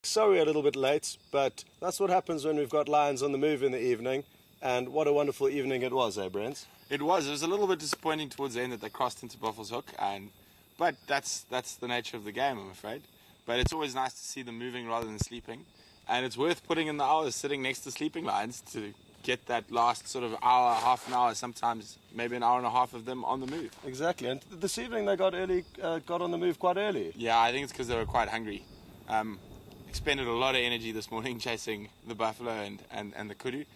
Sorry a little bit late, but that's what happens when we've got lions on the move in the evening. And what a wonderful evening it was, eh, Brent? It was. It was a little bit disappointing towards the end that they crossed into Buffalo's Hook, but that's the nature of the game, I'm afraid. But it's always nice to see them moving rather than sleeping, and it's worth putting in the hours sitting next to sleeping lions to get that last sort of hour, half an hour, sometimes maybe an hour and a half of them on the move. Exactly, and this evening they got on the move quite early. Yeah, I think it's because they were quite hungry. Expended a lot of energy this morning chasing the buffalo and the kudu,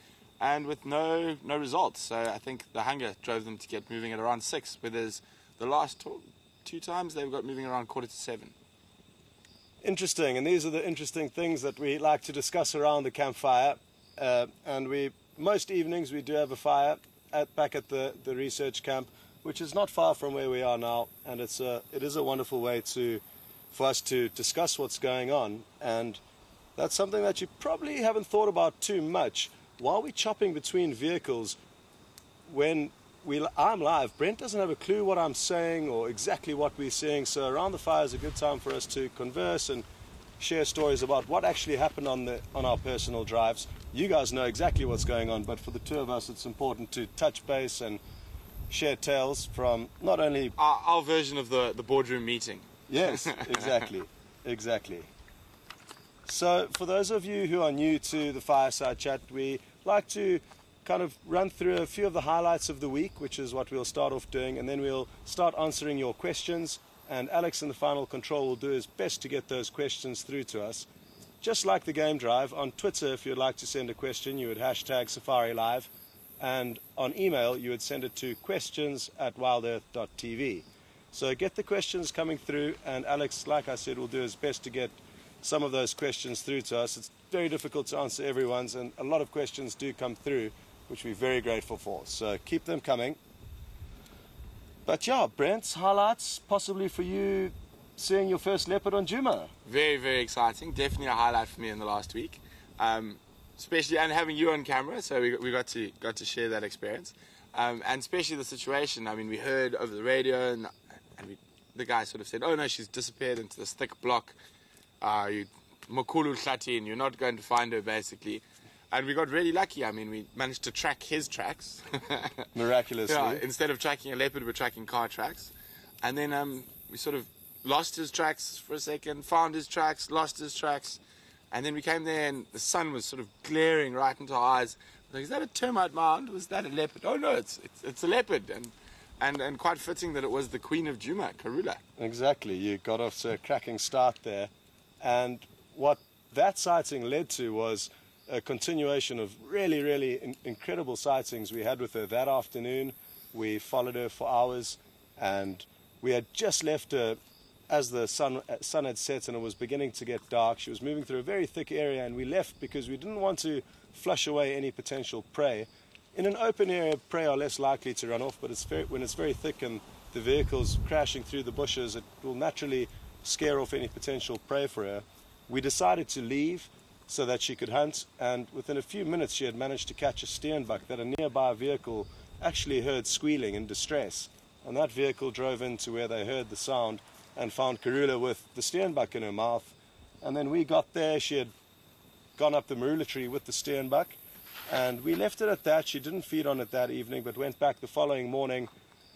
and with no results. So I think the hunger drove them to get moving at around 6, where there's the last two times they've got moving around 6:45. Interesting, and these are the interesting things that we like to discuss around the campfire. And most evenings we do have a fire back at the research camp, which is not far from where we are now, and it is a wonderful way for us to discuss what's going on. And that's something that you probably haven't thought about too much. While we're chopping between vehicles, when I'm live, Brent doesn't have a clue what I'm saying or exactly what we're seeing, so around the fire is a good time for us to converse and share stories about what actually happened on our personal drives. You guys know exactly what's going on, but for the two of us it's important to touch base and share tales from not only our version of the boardroom meeting. Yes, exactly. So for those of you who are new to the Fireside Chat, we like to kind of run through a few of the highlights of the week, which is what we'll start off doing, and then we'll start answering your questions, and Alex in the final control will do his best to get those questions through to us. Just like the game drive, on Twitter, if you'd like to send a question, you would hashtag Safari Live, and on email you would send it to questions@wildearth.tv. So get the questions coming through, and Alex, like I said, will do his best to get some of those questions through to us. It's very difficult to answer everyone's, and a lot of questions do come through, which we're very grateful for. So keep them coming. But yeah, Brent's highlights, possibly for you, seeing your first leopard on Djuma. Very, very exciting. Definitely a highlight for me in the last week. Especially, and having you on camera, so we got to share that experience. And especially the situation. I mean, we heard over the radio, and the guy sort of said, "Oh no, she's disappeared into this thick block. Mokulu Hlatin, you're not going to find her," basically. And we got really lucky. I mean, we managed to track his tracks. Miraculously. Yeah, instead of tracking a leopard, we're tracking car tracks. And then we sort of lost his tracks for a second, found his tracks, lost his tracks. And then we came there and the sun was sort of glaring right into our eyes. Like, is that a termite mound? Was that a leopard? Oh no, it's a leopard. And quite fitting that it was the Queen of Djuma, Karula. Exactly. You got off to a cracking start there. And what that sighting led to was a continuation of really incredible sightings we had with her that afternoon. We followed her for hours, and we had just left her as the sun had set and it was beginning to get dark. She was moving through a very thick area, and we left because we didn't want to flush away any potential prey. In an open area, prey are less likely to run off, but when it's very thick and the vehicle's crashing through the bushes, it will naturally scare off any potential prey for her. We decided to leave so that she could hunt, and within a few minutes she had managed to catch a steenbuck that a nearby vehicle actually heard squealing in distress. And that vehicle drove into where they heard the sound and found Karula with the steenbuck in her mouth. And then we got there, she had gone up the marula tree with the steenbuck, and we left it at that. She didn't feed on it that evening, but went back the following morning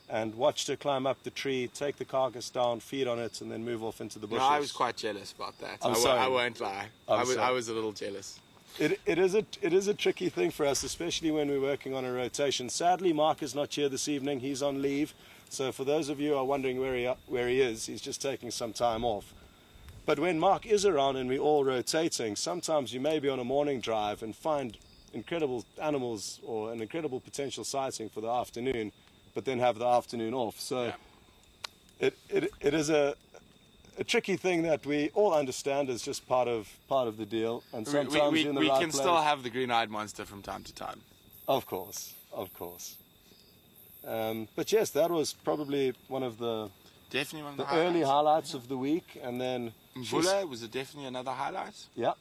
and watched her climb up the tree, take the carcass down, feed on it, and then move off into the bushes. No, I was quite jealous about that. I won't lie. I was a little jealous. It is a tricky thing for us, especially when we're working on a rotation. Sadly, Mark is not here this evening. He's on leave. So for those of you who are wondering where he is, he's just taking some time off. But when Mark is around and we're all rotating, sometimes you may be on a morning drive and find incredible animals or an incredible potential sighting for the afternoon, but then have the afternoon off. So yeah. It is a tricky thing that we all understand is just part of the deal. And sometimes we in the right can place, still have the green-eyed monster from time to time. Of course. But yes, that was probably one of the early highlights of the week. And then Mvula was definitely another highlight. Yeah.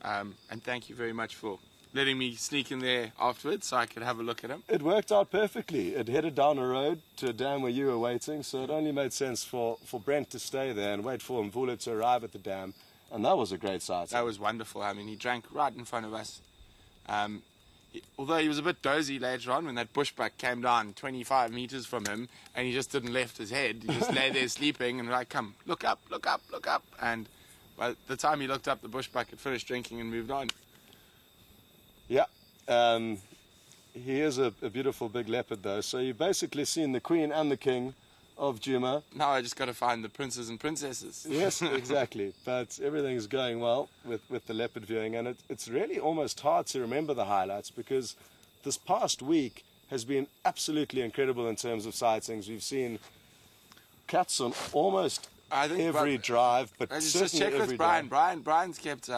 And thank you very much for letting me sneak in there afterwards so I could have a look at him. It worked out perfectly. It headed down a road to a dam where you were waiting, so it only made sense for Brent to stay there and wait for Mvula to arrive at the dam. And that was a great sight. That was wonderful. I mean, he drank right in front of us. Although he was a bit dozy later on when that bushbuck came down 25 meters from him and he just didn't lift his head. He just lay there sleeping and we're like, come, look up, look up, look up. And by the time he looked up, the bushbuck had finished drinking and moved on. Yeah. He is a beautiful big leopard, though. So you've basically seen the queen and the king of Djuma. Now I just got to find the princes and princesses. Yes, exactly. But everything's going well with the leopard viewing, and it's really almost hard to remember the highlights because this past week has been absolutely incredible in terms of sightings. We've seen cats on almost every drive, but just certainly check every with Brian. drive. Brian's kept.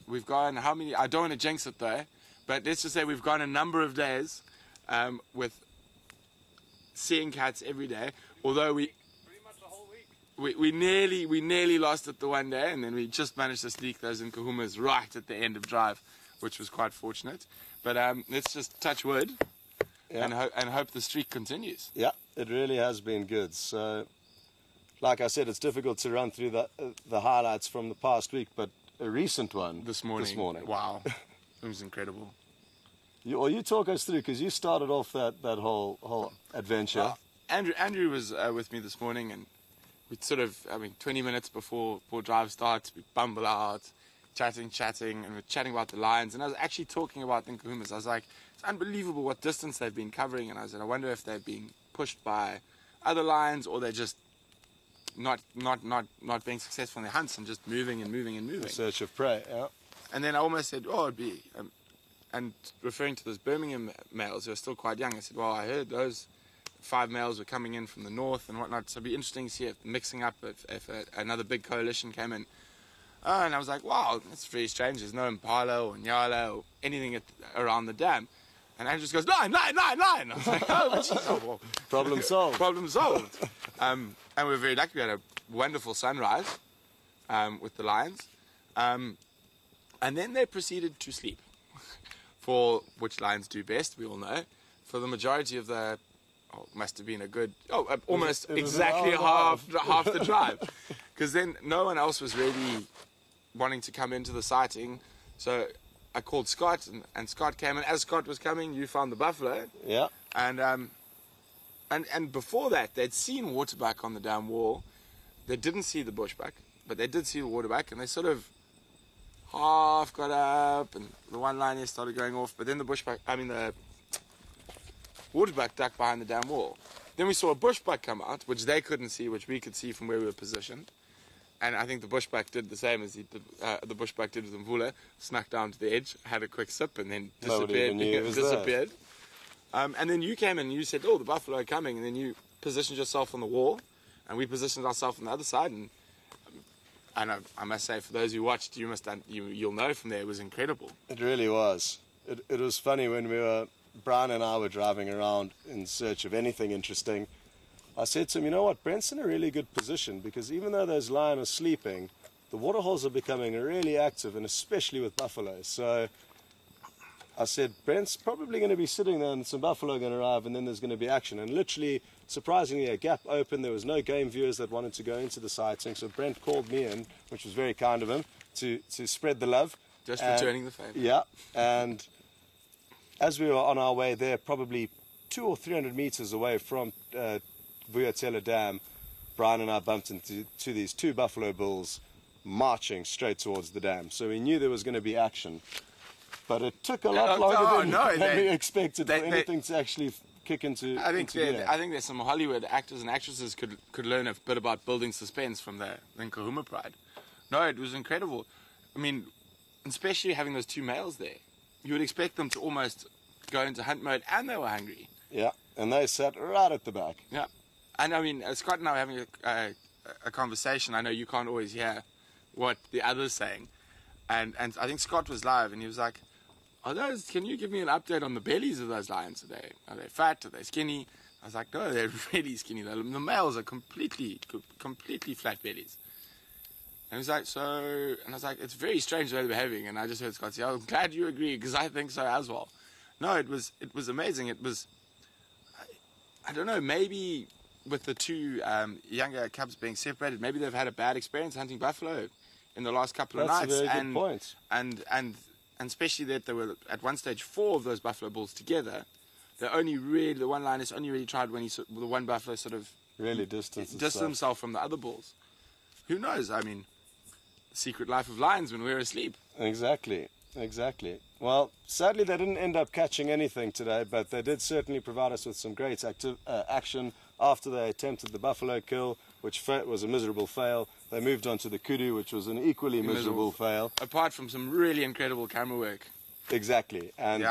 We've gone how many? I don't want to jinx it though, but let's just say we've gone a number of days with seeing cats every day. Although we pretty much the whole week. we nearly lost it the one day, and then we just managed to sneak those Nkuhumas right at the end of drive, which was quite fortunate. But let's just touch wood and hope the streak continues. Yeah, it really has been good. So, like I said, it's difficult to run through the highlights from the past week, but a recent one This morning. Wow, it was incredible. You talk us through, because you started off that whole adventure. Andrew was with me this morning, and we 20 minutes before drive starts, we bumble out, chatting, and we're chatting about the lions. And I was actually talking about the Nkuhumas. I was like, it's unbelievable what distance they've been covering. And I said, I wonder if they're being pushed by other lions, or they're just not being successful in their hunts and just moving. In search of prey, yeah. And then I almost said, oh, it'd be... and referring to those Birmingham males who are still quite young, I said, well, I heard those 5 males were coming in from the north and whatnot, so it'd be interesting to see if mixing up if another big coalition came in. And I was like, wow, that's very strange. There's no impala or nyala or anything around the dam. And Andrew just goes, lion! I was like, oh, geez, well, Problem solved. Problem solved. And we were very lucky. We had a wonderful sunrise with the lions. And then they proceeded to sleep. For which lions do best, we all know. For the majority of the, must have been a good, almost exactly half the drive. Because then no one else was really wanting to come into the sighting. So I called Scott, and Scott came, and as Scott was coming, you found the buffalo. Yeah. And before that, they'd seen waterbuck on the dam wall. They didn't see the bushbuck, but they did see the waterbuck, and they sort of half got up, and the one line here started going off, but then the waterbuck ducked behind the dam wall. Then we saw a bushbuck come out, which they couldn't see, which we could see from where we were positioned. And I think the bushbuck did the same as the bushbuck did with Mvula, snuck down to the edge, had a quick sip, and then disappeared. And then you came in and you said, oh, the buffalo are coming, and then you positioned yourself on the wall, and we positioned ourselves on the other side, and I must say, for those who watched, you'll know from there, it was incredible. It really was. It was funny when Brian and I were driving around in search of anything interesting. I said to him, you know what, Brent's in a really good position, because even though those lions are sleeping, the waterholes are becoming really active, and especially with buffalo. So I said, Brent's probably going to be sitting there and some buffalo are going to arrive, and then there's going to be action. And literally, surprisingly, a gap opened. There was no game viewers that wanted to go into the sighting. So Brent called me in, which was very kind of him, to spread the love. Just returning the favour. Yeah. And as we were on our way there, probably 200 or 300 meters away from Vuyatela Dam, Brian and I bumped into these 2 buffalo bulls marching straight towards the dam. So we knew there was going to be action. But it took a lot longer than we expected for anything to actually kick into I think gear. there's some Hollywood actors and actresses could learn a bit about building suspense from the Nkuhuma Pride. No, it was incredible. I mean, especially having those 2 males there. You would expect them to almost go into hunt mode, and they were hungry. Yeah, and they sat right at the back. Yeah. And I mean, Scott and I were having a conversation. I know you can't always hear what the other's saying. And I think Scott was live, and he was like, can you give me an update on the bellies of those lions today? Are they fat? Are they skinny? I was like, no, they're really skinny. The males are completely flat bellies. And he was like, and I was like, it's very strange the way they're behaving. And I just heard Scott say, I'm glad you agree, because I think so as well. No, it was amazing. It was, I don't know, maybe with the 2 younger cubs being separated, maybe they've had a bad experience hunting buffalo in the last couple of That's nights. a very good point. And especially that there were at one stage 4 of those buffalo bulls together. The one lioness only really tried when the one buffalo sort of Really distanced himself from the other bulls. Who knows? I mean, secret life of lions when we're asleep. Exactly. Well, sadly they didn't end up catching anything today, but they did certainly provide us with some great action after they attempted the buffalo kill, which was a miserable fail. They moved on to the kudu, which was an equally miserable fail. Apart from some really incredible camera work. Exactly. And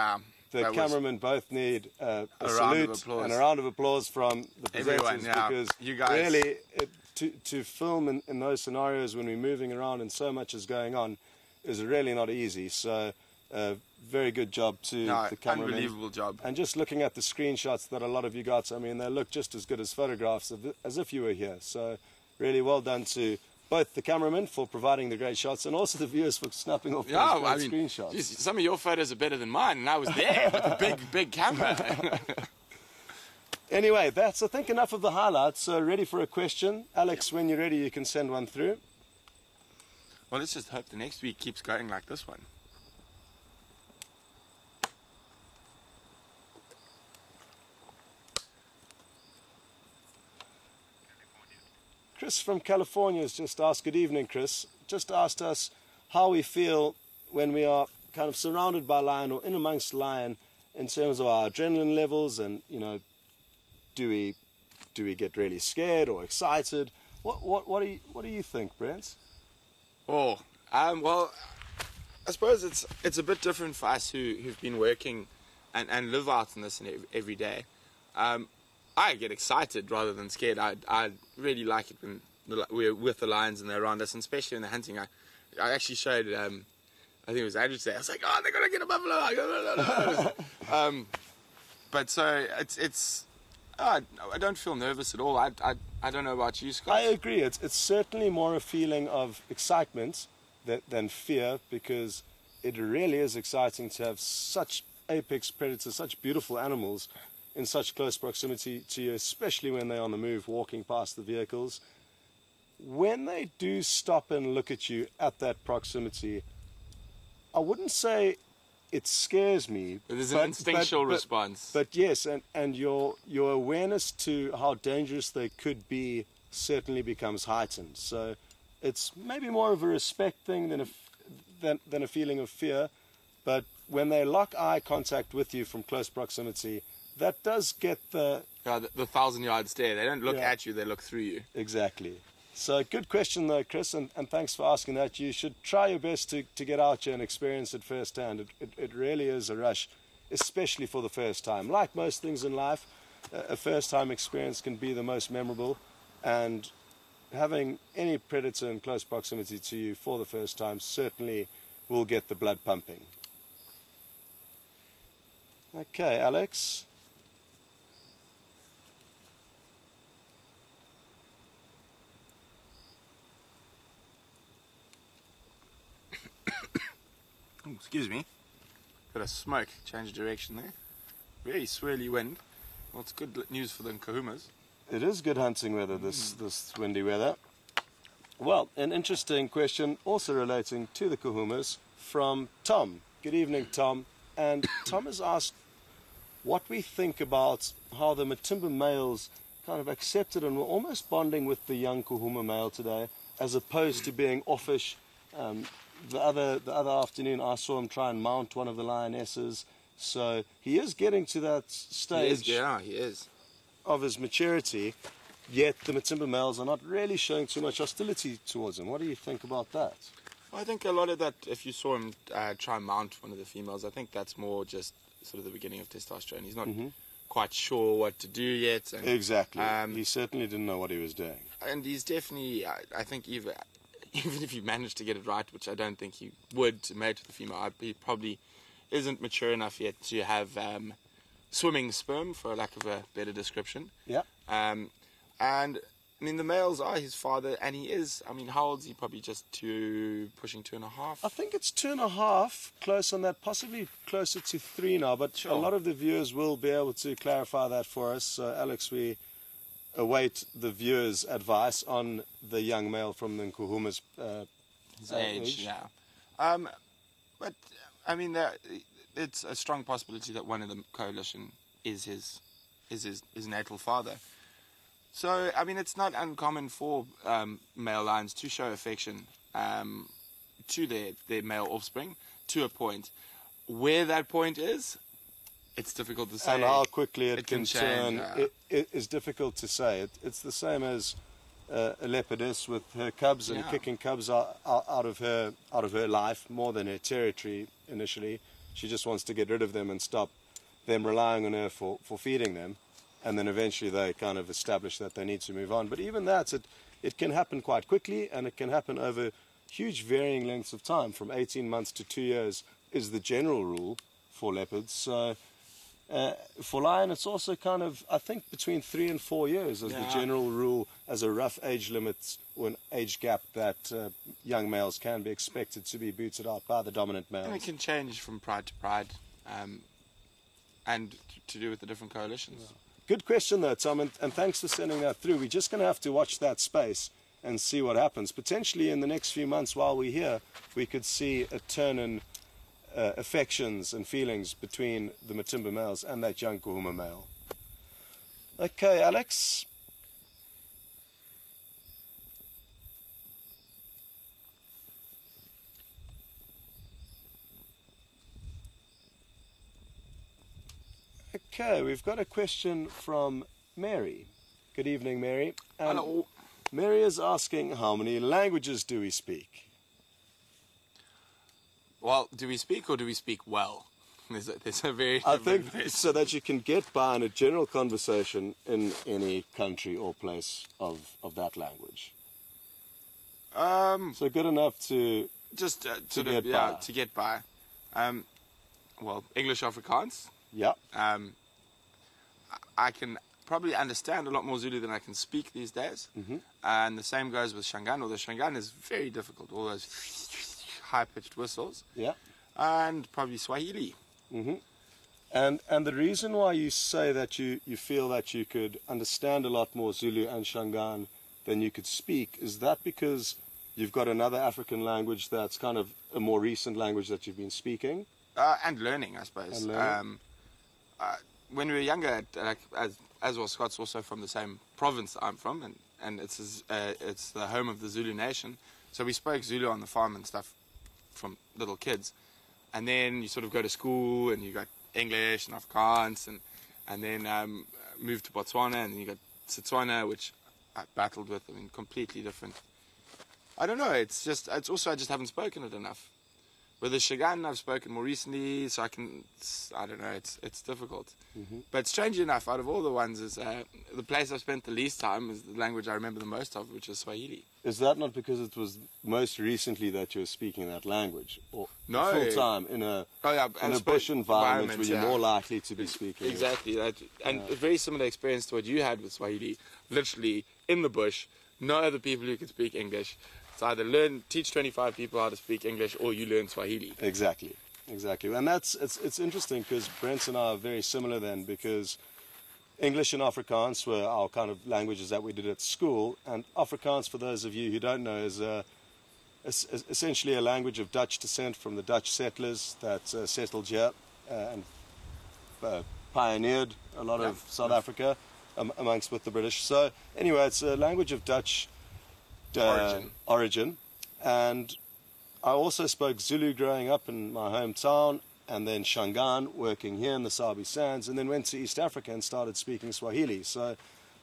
the cameramen both need a salute and a round of applause from the presenters, because you guys, really to film in those scenarios when we're moving around and so much is going on is really not easy. So very good job to the cameramen. Unbelievable job. And just looking at the screenshots that a lot of you got, I mean, they look just as good as photographs, as if you were here. So really well done to both the cameramen for providing the great shots and also the viewers for snapping off those great screenshots. Geez, some of your photos are better than mine, and I was there with the big camera. Anyway, that's, I think, enough of the highlights. So ready for a question? Alex, when you're ready, you can send one through. Well, let's just hope the next week keeps going like this one. Chris from California has just asked, good evening, Chris, just asked us how we feel when we are kind of surrounded by lion or in amongst lion in terms of our adrenaline levels, and, you know, do we get really scared or excited? What do you think, Brent? Well, I suppose it's a bit different for us who've been working and live out in this every day. I get excited rather than scared. I really like it when we're with the lions and they're around us, and especially in the hunting. I actually showed, I think it was Andrew today. I was like, oh, they're gonna get a buffalo. But so I don't feel nervous at all. I don't know about you, Scott. I agree. It's certainly more a feeling of excitement than fear, because it really is exciting to have such apex predators, such beautiful animals in such close proximity to you, especially when they're on the move, walking past the vehicles. When they do stop and look at you at that proximity, I wouldn't say it scares me. There's an instinctual response. But yes, and your awareness to how dangerous they could be certainly becomes heightened. So it's maybe more of a respect thing than a feeling of fear. But when they lock eye contact with you from close proximity, that does get the 1,000-yard stare. They don't look at you, they look through you. Exactly. So good question though, Chris, and thanks for asking that. You should try your best to get out here and experience it firsthand. It really is a rush, especially for the first time. Like most things in life, a first-time experience can be the most memorable, and having any predator in close proximity to you for the first time certainly will get the blood pumping. Okay, Alex. Oh, excuse me. Got a smoke, change of direction there. Very swirly wind. Well, it's good news for the Kahumas. It is good hunting weather, this windy weather. Well, an interesting question also relating to the Kahumas from Tom. Good evening, Tom. And Tom has asked what we think about how the Matimba males kind of accepted and were almost bonding with the young Kahuma male today, as opposed to being offish. The other afternoon I saw him try and mount one of the lionesses, so he is getting to that stage He is. of his maturity, yet the Matimba males are not really showing too much hostility towards him. What do you think about that? Well, I think a lot of that, if you saw him try and mount one of the females, I think that's more just sort of the beginning of testosterone. He's not quite sure what to do yet. And, exactly. He certainly didn't know what he was doing. And he's definitely, I think even if he managed to get it right, which I don't think he would, to mate with the female, he probably isn't mature enough yet to have swimming sperm, for lack of a better description. Yeah. And I mean, the males are his father, and he is. I mean, how old is he? Probably just pushing 2.5. I think it's 2.5, close on that, possibly closer to 3 now. But sure, a lot of the viewers will be able to clarify that for us. So, Alex, we await the viewers' advice on the young male from the Nkuhuma's His age, yeah. But I mean, it's a strong possibility that one of the coalition is his natal father. So I mean, it's not uncommon for male lions to show affection to their male offspring to a point. Where that point is, it's difficult to say. And how quickly it can change, turn, it is difficult to say. It's the same as a leopardess with her cubs and kicking cubs out of her life more than her territory initially. She just wants to get rid of them and stop them relying on her for feeding them. And then eventually they kind of establish that they need to move on. But even that, it can happen quite quickly, and it can happen over huge varying lengths of time. From 18 months to 2 years is the general rule for leopards. So for lion, it's also kind of, I think, between 3 and 4 years as the general rule, as a rough age limit or an age gap that young males can be expected to be booted out by the dominant males. And it can change from pride to pride, and to do with the different coalitions. Yeah. Good question, though, Tom, and thanks for sending that through. We're just going to have to watch that space and see what happens. Potentially in the next few months while we're here, we could see a turn in affections and feelings between the Matimba males and that young Kuhuma male. Okay, Alex. Okay, we've got a question from Mary. Good evening, Mary. Hello. Mary is asking, how many languages do we speak? Well, do we speak or do we speak well? There's a very... I think so that you can get by in a general conversation in any country or place of that language. So good enough to just to get by. To get by. Well, English Afrikaans. Yeah. I can probably understand a lot more Zulu than I can speak these days. Mm-hmm. And the same goes with Shangaan, although Shangaan is very difficult, all those high-pitched whistles. Yeah. And probably Swahili. Mm-hmm. And the reason why you say that you feel that you could understand a lot more Zulu and Shangaan than you could speak, is that because you've got another African language that's kind of a more recent language that you've been speaking? And learning, I suppose. And learning. When we were younger, as was Scott's also from the same province I'm from, and it's the home of the Zulu nation. So we spoke Zulu on the farm and stuff from little kids. And then you sort of go to school and you got English and Afrikaans and then moved to Botswana, and then you got Setswana, which I battled with. I mean, completely different. I don't know, it's also I just haven't spoken it enough. With the Shangaan, I've spoken more recently, so I don't know, it's difficult. Mm-hmm. But strangely enough, out of all the ones, is the place I've spent the least time is the language I remember the most of, which is Swahili. Is that not because it was most recently that you were speaking that language? Or no, full time in a bush environment where you're more likely to be speaking exactly it. And a very similar experience to what you had with Swahili. Literally, in the bush, no other people who could speak English. It's either teach 25 people how to speak English, or you learn Swahili. Exactly. And it's interesting because Brent and I are very similar then, because English and Afrikaans were our kind of languages that we did at school. And Afrikaans, for those of you who don't know, is essentially a language of Dutch descent from the Dutch settlers that settled here and pioneered a lot of South Africa amongst with the British. So anyway, it's a language of Dutch origin. And I also spoke Zulu growing up in my hometown, and then Shangaan working here in the Sabi Sands, and then went to East Africa and started speaking Swahili. So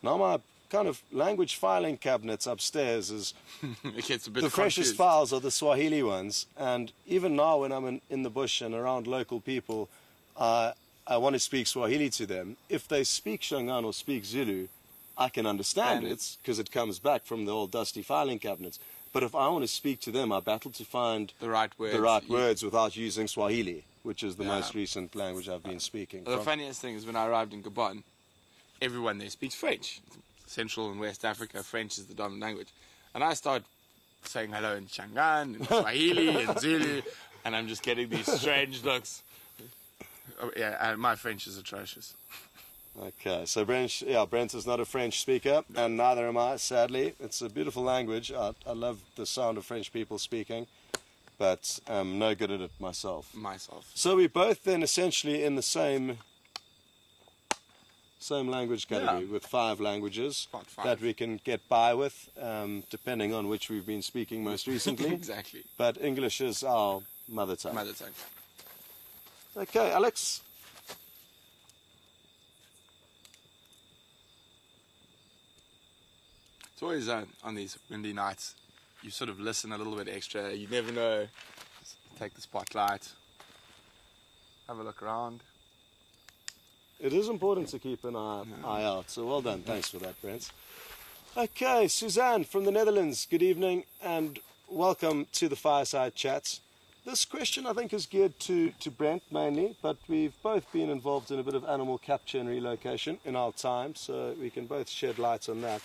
now my kind of language filing cabinets upstairs is it gets a bit the freshest files are the Swahili ones. And even now when I'm in the bush and around local people, I want to speak Swahili to them. If they speak Shangaan or speak Zulu, I can understand it because it comes back from the old dusty filing cabinets. But if I want to speak to them, I battle to find the right words without using Swahili, which is the most recent language I've been speaking. The funniest thing is when I arrived in Gabon, everyone there speaks French. Central and West Africa, French is the dominant language. And I start saying hello in Shangaan, in Swahili, in Zulu, and I'm just getting these strange looks. Oh, yeah, my French is atrocious. Okay, so Brent is not a French speaker, and neither am I, sadly. It's a beautiful language. I love the sound of French people speaking, but I'm no good at it myself. So we're both then essentially in the same language category, with 5 languages that we can get by with, depending on which we've been speaking most recently. Exactly. But English is our mother tongue. Mother tongue. Okay, Alex. It's always on these windy nights, you sort of listen a little bit extra. You never know. Just take the spotlight, have a look around. It is important to keep an eye out, so well done. Thanks for that, Brent. Okay, Suzanne from the Netherlands, good evening and welcome to the Fireside Chats. This question I think is geared to Brent mainly, but we've both been involved in a bit of animal capture and relocation in our time, so we can both shed light on that.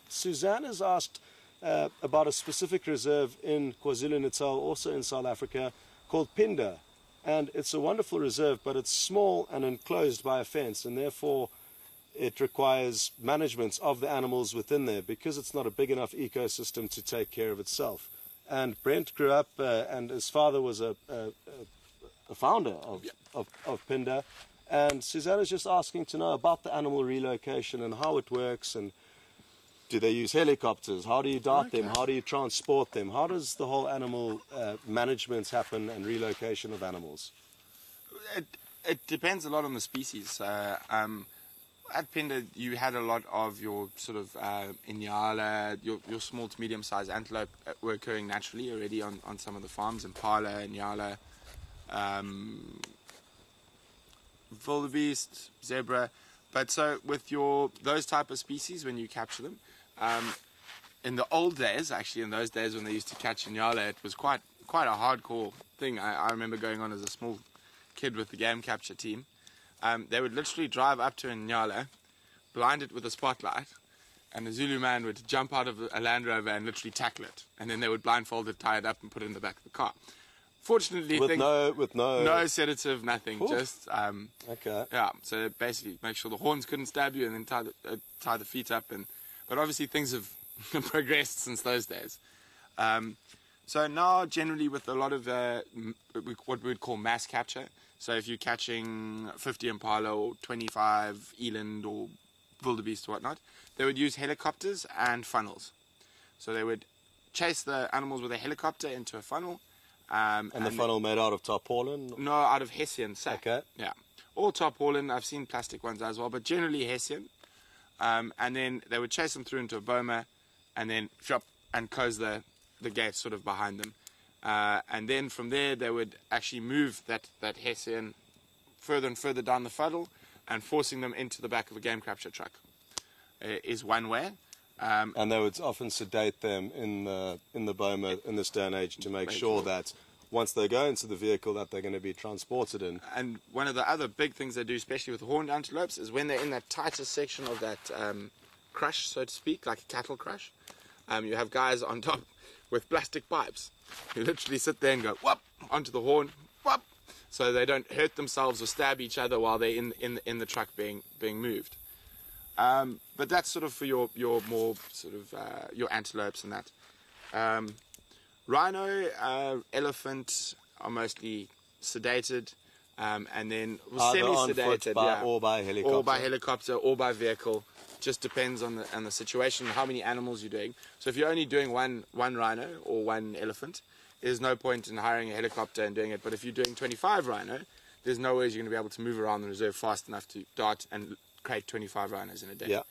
Suzanne has asked about a specific reserve in KwaZulu-Natal, also in South Africa, called Pinda. And it's a wonderful reserve, but it's small and enclosed by a fence, and therefore it requires management of the animals within there because it's not a big enough ecosystem to take care of itself. And Brent grew up, and his father was a founder of Pinda. And Suzanne is just asking to know about the animal relocation and how it works, and do they use helicopters? How do you dart them? How do you transport them? How does the whole animal management happen and relocation of animals? It depends a lot on the species. At Pinda, you had a lot of your sort of Inyala, your small to medium-sized antelope were occurring naturally already on some of the farms. Impala, Inyala, wildebeest, zebra. But so with those type of species, when you capture them, in the old days, actually in those days when they used to catch Inyala, it was quite a hardcore thing. I remember going on as a small kid with the game capture team. They would literally drive up to Inyala, blind it with a spotlight, and the Zulu man would jump out of a Land Rover and literally tackle it. And then they would blindfold it, tie it up, and put it in the back of the car. Fortunately, with no sedative, nothing. Oof. Just okay. Yeah. So basically, make sure the horns couldn't stab you, and then tie the feet up. But obviously, things have progressed since those days. So now, generally, with a lot of what we would call mass capture. So if you're catching 50 impala or 25 eland or wildebeest or whatnot, they would use helicopters and funnels. So they would chase the animals with a helicopter into a funnel. And the funnel made out of tarpaulin? No, out of Hessian sack. Okay. Yeah. Or tarpaulin. I've seen plastic ones as well, but generally Hessian. And then they would chase them through into a boma and then drop and close the gate sort of behind them. And then from there, they would actually move that Hessian further and further down the funnel and forcing them into the back of a game capture truck is one way. And they would often sedate them in the boma in this day and age to make sure that once they go into the vehicle that they're going to be transported in. And one of the other big things they do, especially with horned antelopes, is when they're in that tighter section of that crush, so to speak, like a cattle crush, you have guys on top with plastic pipes who literally sit there and go whoop onto the horn, whoop, so they don't hurt themselves or stab each other while they're in the truck being moved. But that's sort of for your more sort of your antelopes and that. Rhino, elephant are mostly sedated, and then semi-sedated, or by helicopter, or by vehicle. Just depends on the situation and how many animals you're doing. So if you're only doing one rhino or one elephant, there's no point in hiring a helicopter and doing it. But if you're doing 25 rhino, there's no way you're going to be able to move around the reserve fast enough to dart and create 25 rhinos in a day. Yeah.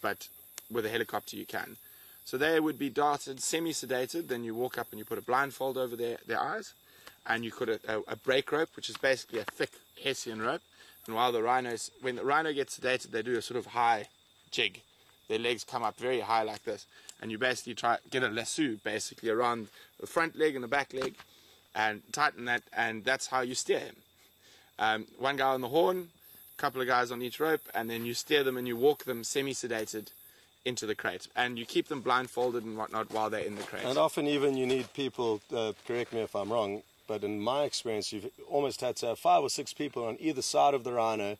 But with a helicopter you can. So they would be darted, semi-sedated. Then you walk up and you put a blindfold over their eyes, and you put a brake rope, which is basically a thick Hessian rope. And while when the rhino gets sedated, they do a sort of high jig. Their legs come up very high like this, and you basically try get a lasso basically around the front leg and the back leg, and tighten that, and that's how you steer him. One guy on the horn, a couple of guys on each rope, and then you steer them and you walk them semi-sedated into the crate, and you keep them blindfolded and whatnot while they're in the crate. And often even you need people, correct me if I'm wrong, but in my experience you've almost had to have 5 or 6 people on either side of the rhino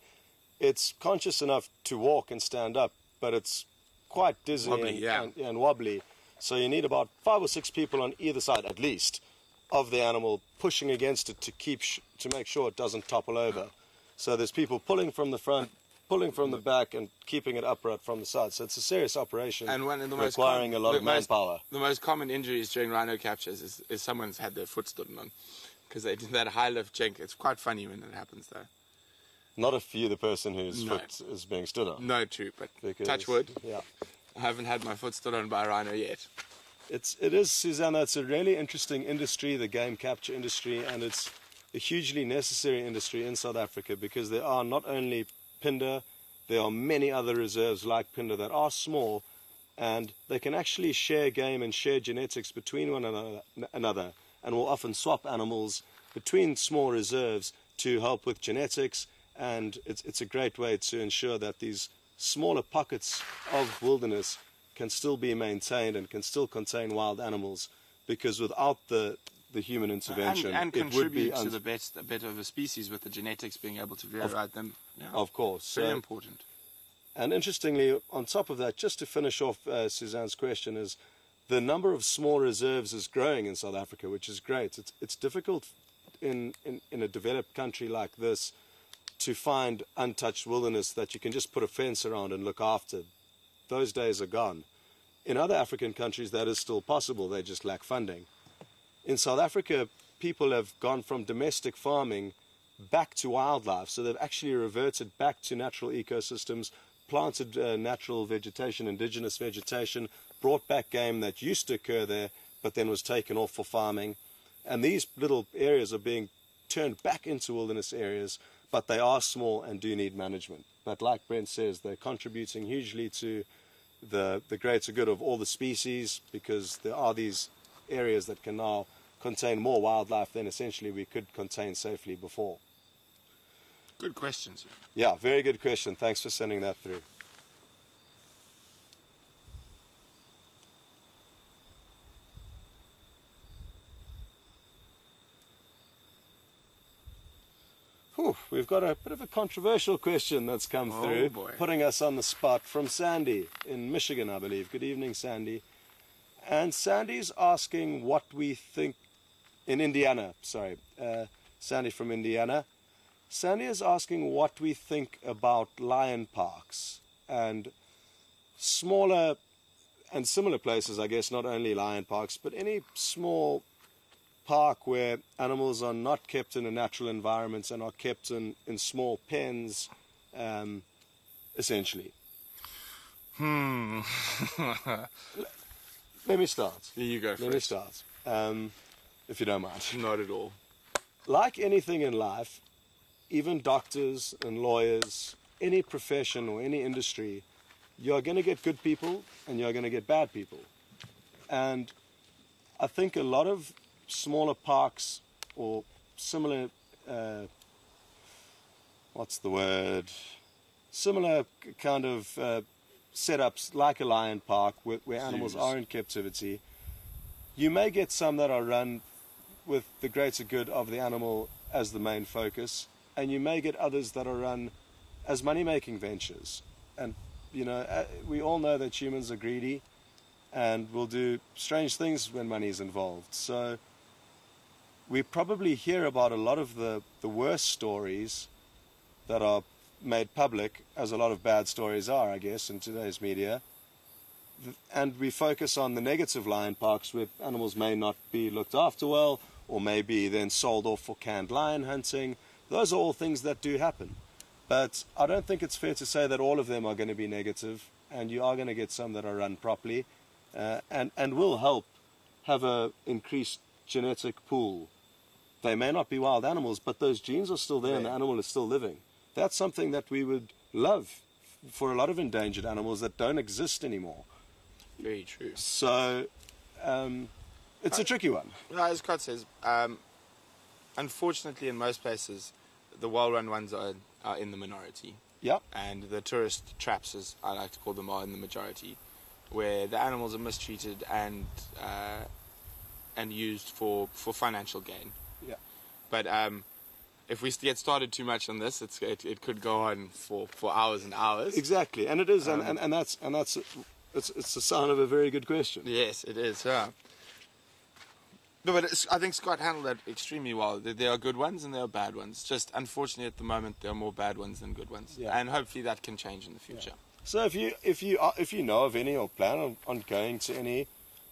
it's conscious enough to walk and stand up, but it's quite dizzy Wobbly, and wobbly. So you need about 5 or 6 people on either side, at least, of the animal pushing against it to to make sure it doesn't topple over. So there's people pulling from the front, pulling from the back, and keeping it upright from the side. So it's a serious operation, And one of the requiring a lot of manpower. The most common injuries during rhino captures is someone's had their foot stood on, because they did that high lift jink. It's quite funny when it happens, though. Not if you're the person whose foot is being stood on. No, true, but Because, touch wood. Yeah. I haven't had my foot stood on by a rhino yet. It is, Susanna, it's a really interesting industry, the game capture industry, and it's a hugely necessary industry in South Africa, because there are not only Phinda, there are many other reserves like Phinda that are small, and they can actually share game and share genetics between one another, and will often swap animals between small reserves to help with genetics, and it's a great way to ensure that these smaller pockets of wilderness can still be maintained and can still contain wild animals, because without the human intervention, and it would be contribute to the better of a species with the genetics being able to variate them. Yeah. Of course. Very important. And interestingly, on top of that, just to finish off Suzanne's question, is the number of small reserves is growing in South Africa, which is great. It's difficult in a developed country like this to find untouched wilderness that you can just put a fence around and look after. Those days are gone. In other African countries, that is still possible. They just lack funding. In South Africa, people have gone from domestic farming back to wildlife. So they've actually reverted back to natural ecosystems, planted natural vegetation, indigenous vegetation, brought back game that used to occur there, but then was taken off for farming. And these little areas are being turned back into wilderness areas, but they are small and do need management. But like Brent says, they're contributing hugely to the greater good of all the species, because there are these areas that can now contain more wildlife than essentially we could contain safely before. Good questions. Yeah, very good question. Thanks for sending that through. Whew, we've got a bit of a controversial question that's come through, boy. Putting us on the spot, from Sandy in Michigan, I believe. Good evening, Sandy. And Sandy's asking what we think in Indiana. Sorry, Sandy from Indiana. Sandy is asking what we think about lion parks and smaller and similar places, I guess, not only lion parks, but any small park where animals are not kept in a natural environment and are kept in small pens, essentially. Let me start. You go first. Let me start, if you don't mind. Not at all. Like anything in life, even doctors and lawyers, any profession or any industry, you're going to get good people and you're going to get bad people. And I think a lot of smaller parks or similar, similar kind of setups like a lion park where animals are in captivity, you may get some that are run with the greater good of the animal as the main focus, and you may get others that are run as money-making ventures. And, you know, we all know that humans are greedy and will do strange things when money is involved. So we probably hear about a lot of the worst stories that are made public, as a lot of bad stories are, I guess, in today's media. And we focus on the negative lion parks where animals may not be looked after well, or may be then sold off for canned lion hunting. Those are all things that do happen. But I don't think it's fair to say that all of them are going to be negative, and you are going to get some that are run properly, and will help have a increased genetic pool. They may not be wild animals, but those genes are still there and the animal is still living. That's something that we would love for a lot of endangered animals that don't exist anymore. Very true. So it's a tricky one. No, as Scott says, unfortunately in most places, the well-run ones are in the minority. Yep. And the tourist traps, as I like to call them, are in the majority, where the animals are mistreated and used for financial gain. Yeah. But if we get started too much on this, it could go on for hours and hours. Exactly, and it is, and that's it's a sign of a very good question. Yes, it is. Yeah. No, but I think Scott handled that extremely well. There are good ones and there are bad ones. Just unfortunately, at the moment, there are more bad ones than good ones, and hopefully that can change in the future. Yeah. So if you know of any or plan on going to any,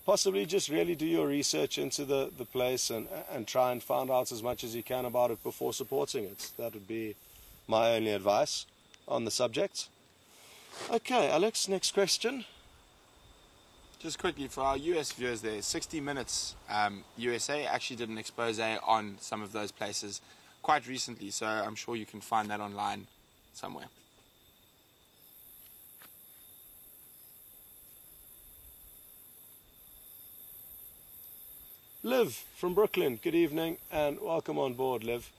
possibly just really do your research into the place and try and find out as much as you can about it before supporting it. That would be my only advice on the subject. Okay, Alex, next question. Just quickly, for our US viewers there, 60 Minutes USA actually did an expose on some of those places quite recently, so I'm sure you can find that online somewhere. Liv from Brooklyn, good evening and welcome on board, Liv.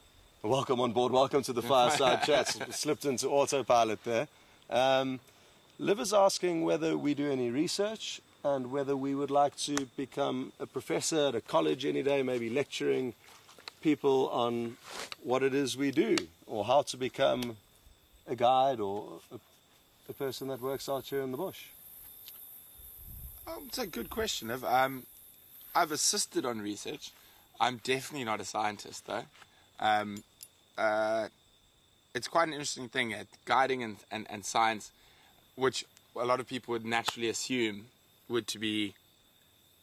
Welcome on board, welcome to the Fireside Chats. Slipped into autopilot there. Liv is asking whether we do any research and whether we would like to become a professor at a college any day, maybe lecturing people on what it is we do, or how to become a guide or a person that works out here in the bush. It's a good question. I've assisted on research. I'm definitely not a scientist, though. It's quite an interesting thing at guiding and science, which a lot of people would naturally assume would to be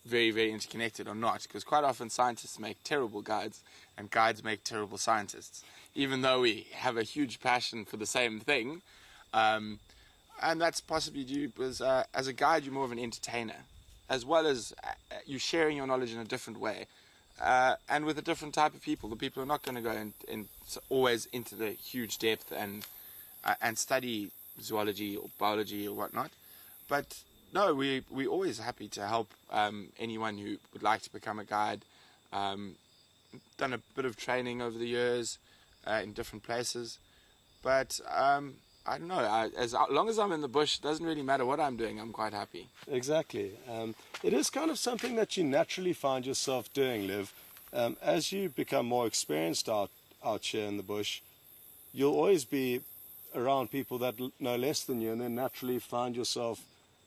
very, very interconnected or not, because quite often scientists make terrible guides and guides make terrible scientists, even though we have a huge passion for the same thing. And that's possibly due because as a guide you're more of an entertainer, as well as you sharing your knowledge in a different way, and with a different type of people. The people are not going to go in always into the huge depth and study zoology or biology or whatnot, but no, we're always happy to help anyone who would like to become a guide. Done a bit of training over the years in different places, but I don't know. As long as I'm in the bush, it doesn't really matter what I'm doing. I'm quite happy. Exactly. It is kind of something that you naturally find yourself doing, Liv. As you become more experienced out here in the bush, you'll always be around people that know less than you, and then naturally find yourself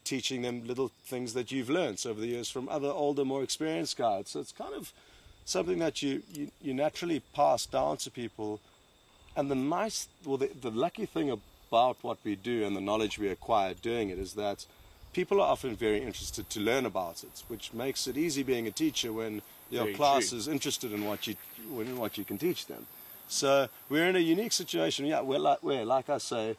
teaching them little things that you've learned over the years from other older, more experienced guides. So it's kind of something that you naturally pass down to people. And the lucky thing about what we do and the knowledge we acquire doing it is that people are often very interested to learn about it, which makes it easy being a teacher when your Very class true. is interested in what you can teach them. So we're in a unique situation. Yeah, where like I say,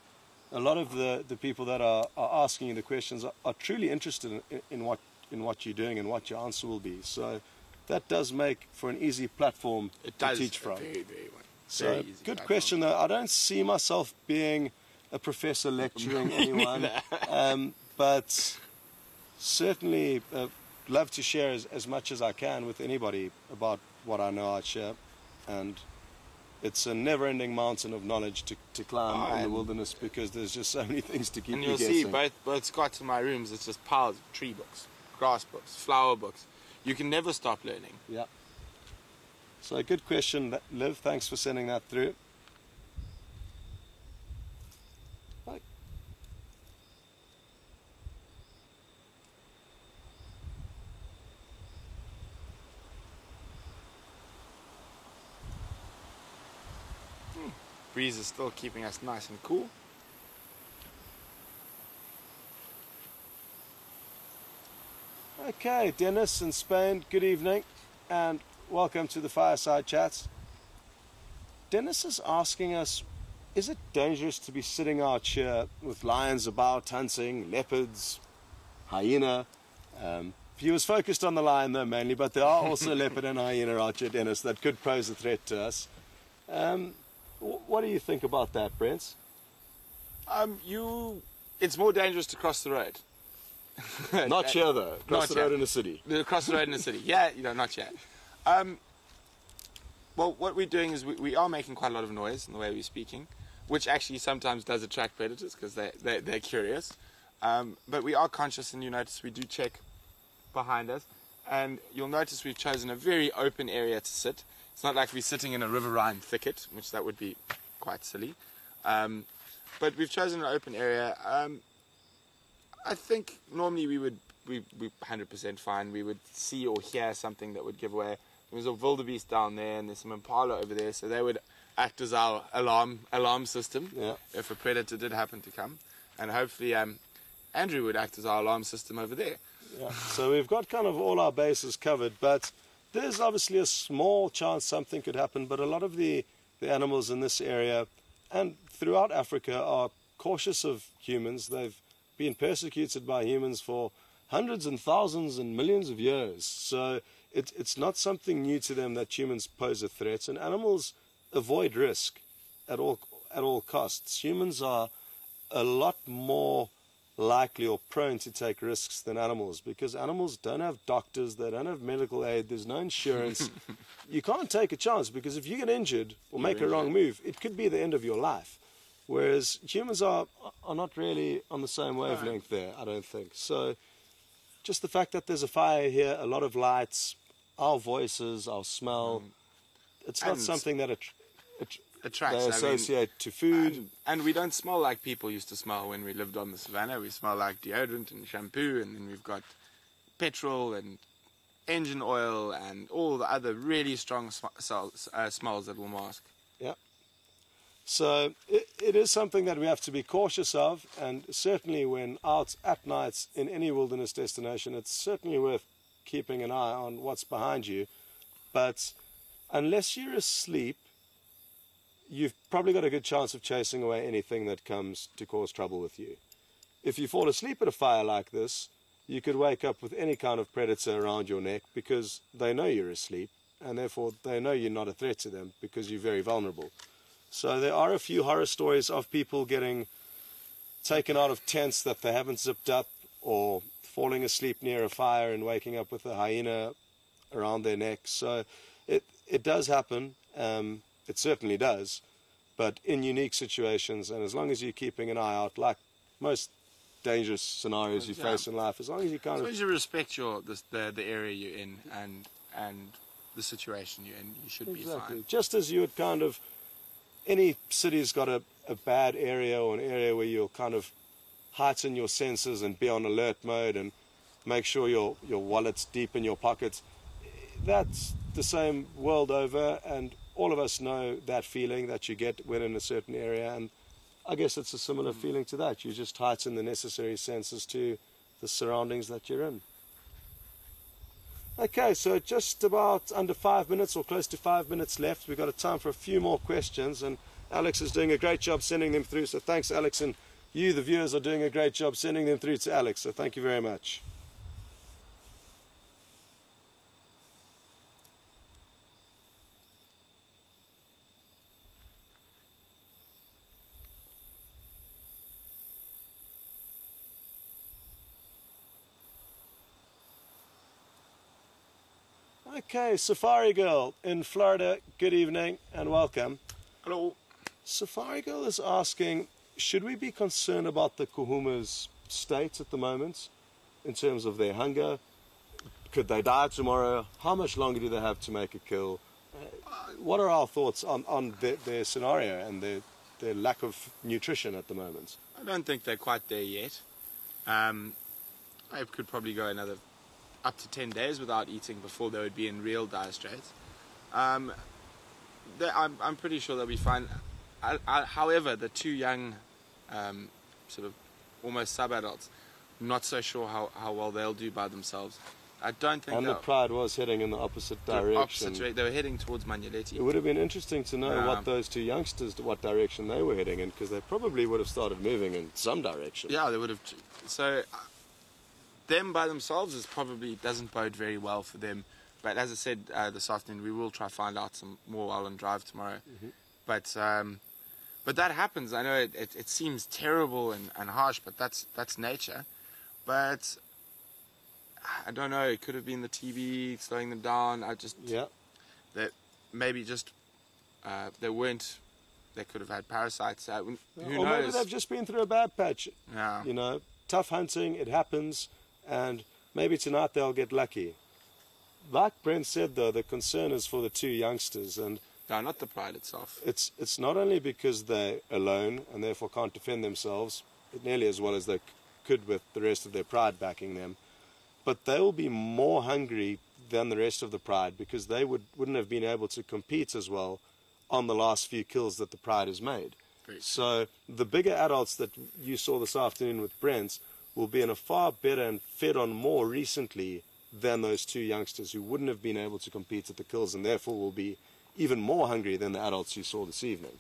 a lot of the people that are asking you the questions are truly interested in what you're doing and what your answer will be. So that does make for an easy platform to teach from. Very, very well. So Very easy good platform. question though. I don't see myself being a professor lecturing anyone, but certainly love to share as much as I can with anybody about what I know out here, and it's a never-ending mountain of knowledge to climb in the wilderness, because there's just so many things to keep And you you'll guessing. see both Scott's and my rooms, it's just piles of tree books, grass books, flower books. You can never stop learning. Yeah. So good question, Liv. Thanks for sending that through. Right. Breeze is still keeping us nice and cool. Okay, Dennis in Spain, good evening and welcome to the Fireside Chats. Dennis is asking us, is it dangerous to be sitting out here with lions about hunting, leopards, hyena? He was focused on the lion though mainly, but there are also leopard and hyena out here, Dennis, that could pose a threat to us. What do you think about that, Brent? It's more dangerous to cross the road. Not here though, across the road yet. in the city. Across the road in the city. Yeah, not yet. Well, what we're doing is we are making quite a lot of noise in the way we're speaking, which actually sometimes does attract predators because they're curious. But we are conscious, and you notice we do check behind us. And you'll notice we've chosen a very open area to sit. It's not like we're sitting in a riverine thicket, which that would be quite silly. But we've chosen an open area. I think normally we 100% fine. We would see or hear something that would give away. There's a wildebeest down there, and there's some impala over there, so they would act as our alarm system if a predator did happen to come. And hopefully Andrew would act as our alarm system over there. Yeah. So we've got kind of all our bases covered, but there's obviously a small chance something could happen. But a lot of the animals in this area and throughout Africa are cautious of humans. They've been persecuted by humans for hundreds and thousands and millions of years. So it's not something new to them that humans pose a threat, and animals avoid risk at all costs. Humans are a lot more likely or prone to take risks than animals, because animals don't have doctors, they don't have medical aid, there's no insurance. You can't take a chance, because if you get injured or make a wrong move, it could be the end of your life. Whereas humans are not really on the same wavelength there, I don't think. So just the fact that there's a fire here, a lot of lights, our voices, our smell, it's not something that attracts. They associate to food. And we don't smell like people used to smell when we lived on the savannah. We smell like deodorant and shampoo, and then we've got petrol and engine oil and all the other really strong smells that will mask. Yeah. So it is something that we have to be cautious of, and certainly when out at night in any wilderness destination, it's certainly worth keeping an eye on what's behind you. But unless you're asleep, you've probably got a good chance of chasing away anything that comes to cause trouble with you. If you fall asleep at a fire like this, you could wake up with any kind of predator around your neck, because they know you're asleep, and therefore they know you're not a threat to them because you're very vulnerable. So there are a few horror stories of people getting taken out of tents that they haven't zipped up, or falling asleep near a fire and waking up with a hyena around their neck. So it does happen. It certainly does. But in unique situations, and as long as you're keeping an eye out, like most dangerous scenarios you face in life, as long as you kind as long as you respect the area you're in and the situation you're in, you should be fine. Just as you would kind of, any city's got a bad area, or an area where you'll kind of heighten your senses and be on alert mode and make sure your wallet's deep in your pockets. That's the same world over, and all of us know that feeling that you get when in a certain area, and I guess it's a similar feeling to that. You just heighten the necessary senses to the surroundings that you're in. Okay, so just about under 5 minutes, or close to 5 minutes left. We've got a time for a few more questions, and Alex is doing a great job sending them through, so thanks, Alex, and you, the viewers, are doing a great job sending them through to Alex, so thank you very much. Okay, Safari Girl in Florida, good evening and welcome. Hello. Safari Girl is asking, should we be concerned about the Kuhuma's state at the moment in terms of their hunger? Could they die tomorrow? How much longer do they have to make a kill? What are our thoughts on their scenario and their lack of nutrition at the moment? I don't think they're quite there yet. I could probably go another up to 10 days without eating before they would be in real dire straits. I'm pretty sure they'll be fine. However, the two young, sort of almost sub-adults, I'm not so sure how well they'll do by themselves. I don't think. And the Pride was heading in the opposite direction. They were heading towards Manyeleti. It would have been interesting to know what those two youngsters, what direction they were heading in, because they probably would have started moving in some direction. Yeah, they would have. So them by themselves doesn't bode very well for them. But as I said this afternoon, we will try to find out some more while on drive tomorrow. Mm-hmm. But that happens. I know it seems terrible and harsh, but that's nature. But I don't know. It could have been the TV slowing them down. That maybe just they weren't. They could have had parasites. Who knows? Maybe they've just been through a bad patch. Yeah. You know, tough hunting. It happens, and maybe tonight they'll get lucky. like Brent said, though, the concern is for the two youngsters, and No, not the pride itself. it's not only because they're alone and therefore can't defend themselves nearly as well as they could with the rest of their pride backing them, but they will be more hungry than the rest of the pride because they wouldn't have been able to compete as well on the last few kills that the pride has made. So the bigger adults that you saw this afternoon with Brent will be in a far better and fed on more recently than those two youngsters who wouldn't have been able to compete at the kills and therefore will be even more hungry than the adults you saw this evening.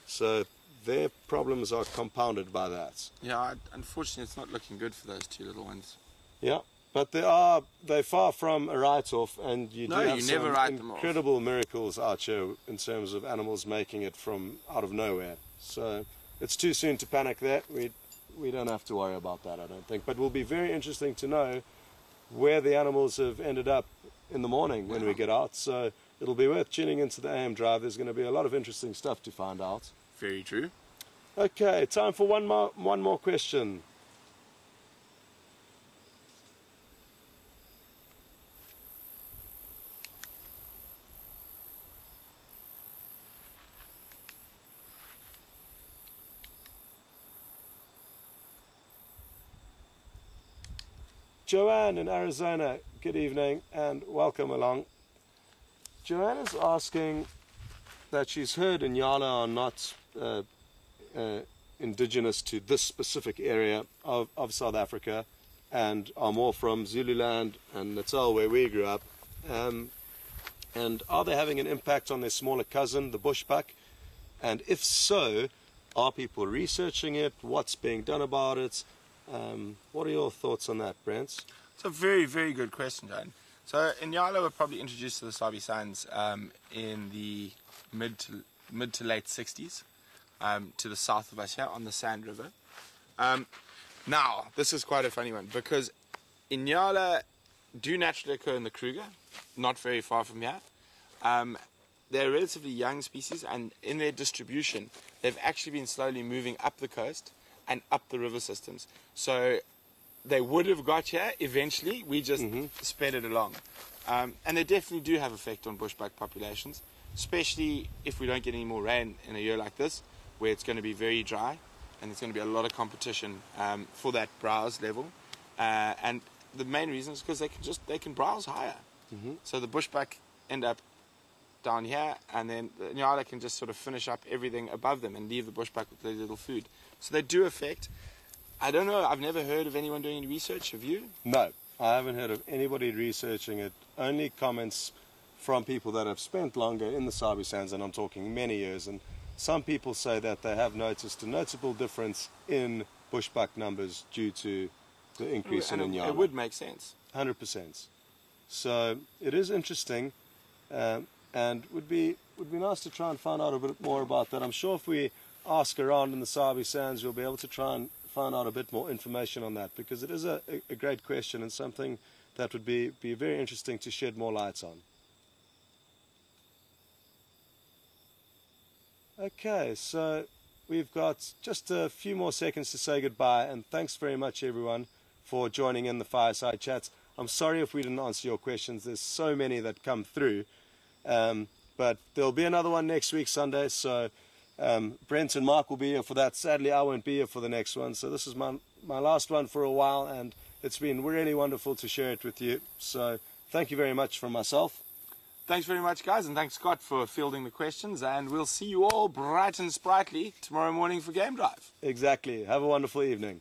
So their problems are compounded by that. Yeah, unfortunately it's not looking good for those two little ones. Yeah, but they're far from a write-off, and you do have you some never write them off. incredible miracles out here in terms of animals making it from out of nowhere. So it's too soon to panic there. We don't have to worry about that, I don't think. But it will be very interesting to know where the animals have ended up in the morning when we get out. So it'll be worth tuning into the AM drive. There's going to be a lot of interesting stuff to find out. Very true. Okay, time for one more question. Joanne in Arizona, good evening and welcome along. Joanne is asking that she's heard Inyala are not indigenous to this specific area of South Africa and are more from Zululand and Natal, where we grew up. And are they having an impact on their smaller cousin, the bushbuck? And if so, are people researching it? What's being done about it? What are your thoughts on that, Brent? It's a very, very good question, John. So Inyala were probably introduced to the Sabi Sands in the mid to late 60s to the south of us here on the Sand River. Now, this is quite a funny one because Inyala do naturally occur in the Kruger, not very far from here. They're a relatively young species, and in their distribution, they've actually been slowly moving up the coast and up the river systems. So they would have got here eventually, we just sped it along. And they definitely do have effect on bushbuck populations, especially if we don't get any more rain in a year like this, where it's going to be very dry and there's going to be a lot of competition for that browse level. And the main reason is because they can browse higher. So the bushbuck end up down here, and then the Inyala can just sort of finish up everything above them and leave the bushbuck with very little food. So they do affect. I don't know, I've never heard of anyone doing any research. Have you? No, I haven't heard of anybody researching it. Only comments from people that have spent longer in the Sabi Sands, and I'm talking many years, and some people say that they have noticed a notable difference in bushbuck numbers due to the increase in Inyala. It would make sense. 100%. So it is interesting, and would be nice to try and find out a bit more about that. I'm sure if we ask around in the Sabi Sands, we'll be able to try and find out a bit more information on that, because it is a great question and something that would be very interesting to shed more light on. Okay, so we've got just a few more seconds to say goodbye, and thanks very much everyone for joining in the Fireside Chats. I'm sorry if we didn't answer your questions. There's so many that come through, but there'll be another one next week Sunday, so Brent and Mark will be here for that. Sadly, I won't be here for the next one, so this is my last one for a while, and it's been really wonderful to share it with you. So thank you very much from myself. Thanks very much, guys, and thanks, Scott, for fielding the questions, and we'll see you all bright and sprightly tomorrow morning for Game Drive. Exactly. Have a wonderful evening.